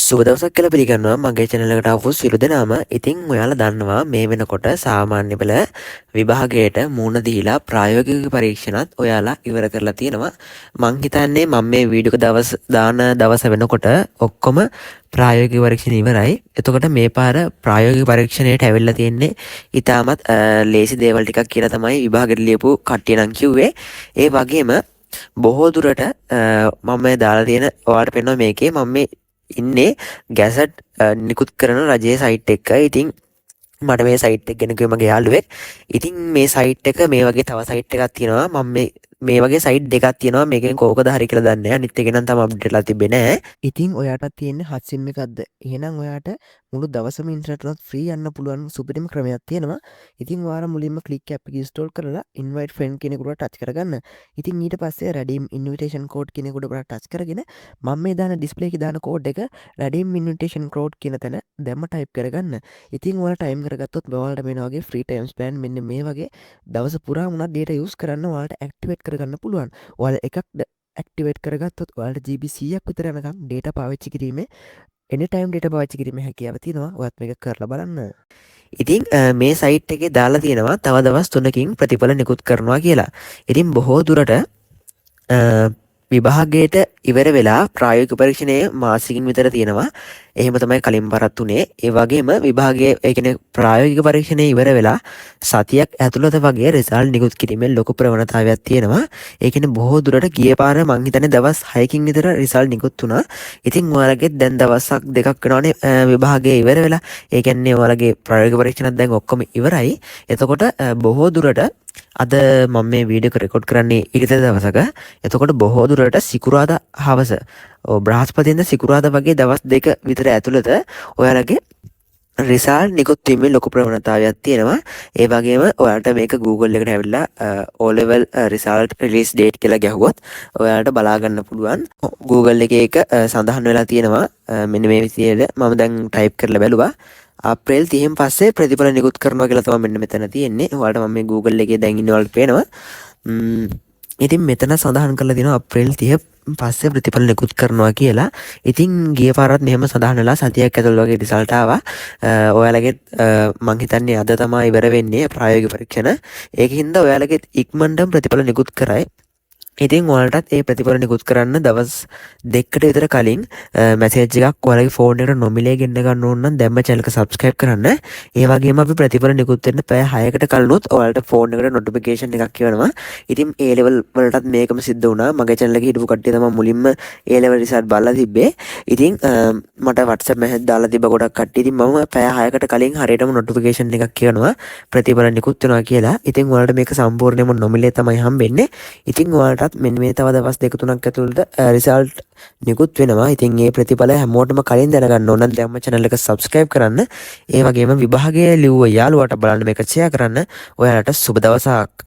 සුබ දවසක් කියලා පිළිගන්නවා මගේ channel එකට ආපු සියලු දෙනාම. ඉතින් ඔයාලා දන්නවා මේ වෙනකොට සාමාන්‍ය පෙළ විභාගයට මුහුණ දීලා ප්‍රායෝගික පරීක්ෂණත් ඔයාලා ඉවර කරලා තියෙනවා. මං හිතන්නේ මම මේ වීඩියෝ දවස් දාන දවස වෙනකොට ඔක්කොම ප්‍රායෝගික පරීක්ෂණ ඉවරයි. එතකොට මේ පාර ප්‍රායෝගික පරීක්ෂණයට ඇවිල්ලා තියෙන්නේ ඊටමත් ලේසි දේවල් ටිකක් කියලා තමයි විභාගෙට ලියපු කට්ටිය නම් කිව්වේ. ඒ වගේම බොහෝ දුරට මම මේ දාලා තියෙන ඔයාලට පෙන්වනවා මේකේ මම මේ ඉන්නේ ගැසට් නිකුත් කරන රජයේ සයිට් එක. ඉතින් මට මේ සයිට් එක ගැන කිව්වේ මගේ යාළුවෙක්. ඉතින් මේ සයිට් එක මේ වගේ තව සයිට් එකක් තියෙනවා. මම මේ වගේ සයිට් දෙකක් තියෙනවා. මේකෙන් කෝකද හරි කියලා දන්නේ නැහැ. අනිත් එක නම් තාම අප්ඩේට් වෙලා තිබෙන්නේ නැහැ. ඉතින් ඔයාටත් තියෙන්නේ හත් සිම් එකක්ද? එහෙනම් ඔයාට මුළු දවසම ඉන්ටර්නෙට් එකත් ෆ්‍රී යන්න පුළුවන් සුපිරිම ක්‍රමයක් තියෙනවා. ඉතින් ඔයාලා මුලින්ම ක්ලික් ඇප් එක ඉන්ස්ටෝල් කරලා invite friend කියන එකට ටච් කරගන්න. ඉතින් ඊට පස්සේ redeem invitation code කියන එකට ඔයාලා ටච් කරගෙන මම මේ දාන ඩිස්ප්ලේ එකේ දාන කෝඩ් එක redeem invitation code කියන තැන දැම්ම ටයිප් කරගන්න. ඉතින් ඔයාලා ටයිම් කරගත්තොත් ඔයාලට මේ වගේ ෆ්‍රී ටයිම් ස්පෑන් මෙන්න මේ වගේ දවස පුරාම උනත් data use කරන්න ඔයාලට ඇක්ටිවේට් කරගන්න පුළුවන්. ඔයාලා එකක් ඇක්ටිවේට් කරගත්තොත් ඔයාලට GB 100ක් විතර යනකම් data පාවිච්චි කිරීමේ anytime data පාවිච්චි කිරීමේ හැකියාව තියෙනවා. ඔයත් මේක කරලා බලන්න. ඉතින් මේ සයිට් එකේ දාලා තියෙනවා තව දවස් 3කින් ප්‍රතිඵල නිකුත් කරනවා කියලා. ඉතින් බොහෝ දුරට විභාගයට ඉවර වෙලා ප්‍රායෝගික පරීක්ෂණයේ මාසෙකින් විතර තියෙනවා. එහෙම තමයි කලින් පරත් උනේ. ඒ වගේම විභාගයේ ඒ කියන්නේ ප්‍රායෝගික පරීක්ෂණයේ ඉවර වෙලා සතියක් ඇතුළත වගේ රිසල්ට් නිකුත් කිරීමේ ලොකු ප්‍රවණතාවයක් තියෙනවා. ඒ කියන්නේ බොහෝ දුරට ගිය පාර මං හිතන්නේ දවස් 6කින් විතර රිසල්ට් නිකුත් වුණා. ඉතින් ඔයාලගේ දැන් දවසක් දෙකක් වෙනවානේ විභාගයේ ඉවර වෙලා. ඒ කියන්නේ ඔයාලගේ ප්‍රායෝගික පරීක්ෂණත් දැන් ඔක්කොම ඉවරයි. එතකොට බොහෝ දුරට අද මම මේ වීඩියෝ එක රෙකෝඩ් කරන්නේ ඊට දවසක. එතකොට බොහෝ දුරට සිකුරාදා හවස බ්‍රහස්පතින්ද සිකුරාදා වගේ දවස් දෙක විතර ඇතුළත ඔයාලගේ රිසල්ට් නිකුත් වීමේ ලොකු ප්‍රවණතාවයක් තියෙනවා. ඒ වගේම ඔයාලට මේක Google එකට ඇවිල්ලා O level result release date කියලා ගැහුවොත් ඔයාලට බලා ගන්න පුළුවන්. Google එකේ ඒක සඳහන් වෙලා තියෙනවා. මෙන්න මේ විදිහට මම දැන් ටයිප් කරලා බැලුවා. අප්‍රේල් 30න් පස්සේ ප්‍රතිඵල නිකුත් කරනවා කියලා තමයි මෙන්න මෙතන තියෙන්නේ. ඔයාලට මම මේ Google එකේ දැන් ඉන්න ඔයාලට පේනවා. ඉතින් මෙතන සඳහන් කරලා තියෙනවා අප්‍රේල් 30 පස්සේ ප්‍රතිඵල නිකුත් කරනවා කියලා. ඉතින් ගිය පාරත් මෙහෙම සඳහන් වෙලා සතියක් ඇතුළත වගේ රිසල්ට් ආවා. ඔයාලගේ මං හිතන්නේ අද තමයි ඉවර වෙන්නේ ප්‍රායෝගික පරීක්ෂණ. ඒකින්ද ඔයාලගේ ඉක්මනටම ප්‍රතිඵල නිකුත් කරයි. ඉතින් ඔයාලටත් ඒ ප්‍රතිඵල නිකුත් කරන්න දවස් දෙකකට විතර කලින් මැසේජ් එකක් ඔයාලගේ ෆෝන් එකට නොමිලේ ගෙන්න ගන්න ඕන නම් දැම්ම channel එක subscribe කරන්න. ඒ වගේම අපි ප්‍රතිඵල නිකුත් වෙන්න පැය 6කට කලිනුත් ඔයාලට ෆෝන් එකට notification එකක් එවනවා. ඉතින් A level වලටත් මේකම සිද්ධ වුණා. මගේ channel එකේ හිටපු කට්ටිය තමයි මුලින්ම A level result බලලා තිබ්බේ. ඉතින් මට WhatsApp message දාලා තිබ්බ ගොඩක් කට්ටිය. ඉතින් මම පැය 6කට කලින් හරියටම notification එකක් එවනවා ප්‍රතිඵල නිකුත් වෙනවා කියලා. ඉතින් ඔයාලට මේක සම්පූර්ණයෙන්ම නොමිලේ තමයි හම්බෙන්නේ. ඉතින් ඔයාලට මෙන්න මේ තව දවස් දෙක තුනක් ඇතුළත රිසල්ට් නිකුත් වෙනවා. ඉතින් මේ ප්‍රතිඵල හැමෝටම කලින් දැනගන්න ඕන නම් දැන්ම channel එක subscribe කරන්න. ඒ වගේම විභාගයේ ලිව්ව යාළුවාට බලන්න මේක share කරන්න. ඔයාලට සුබ දවසක්.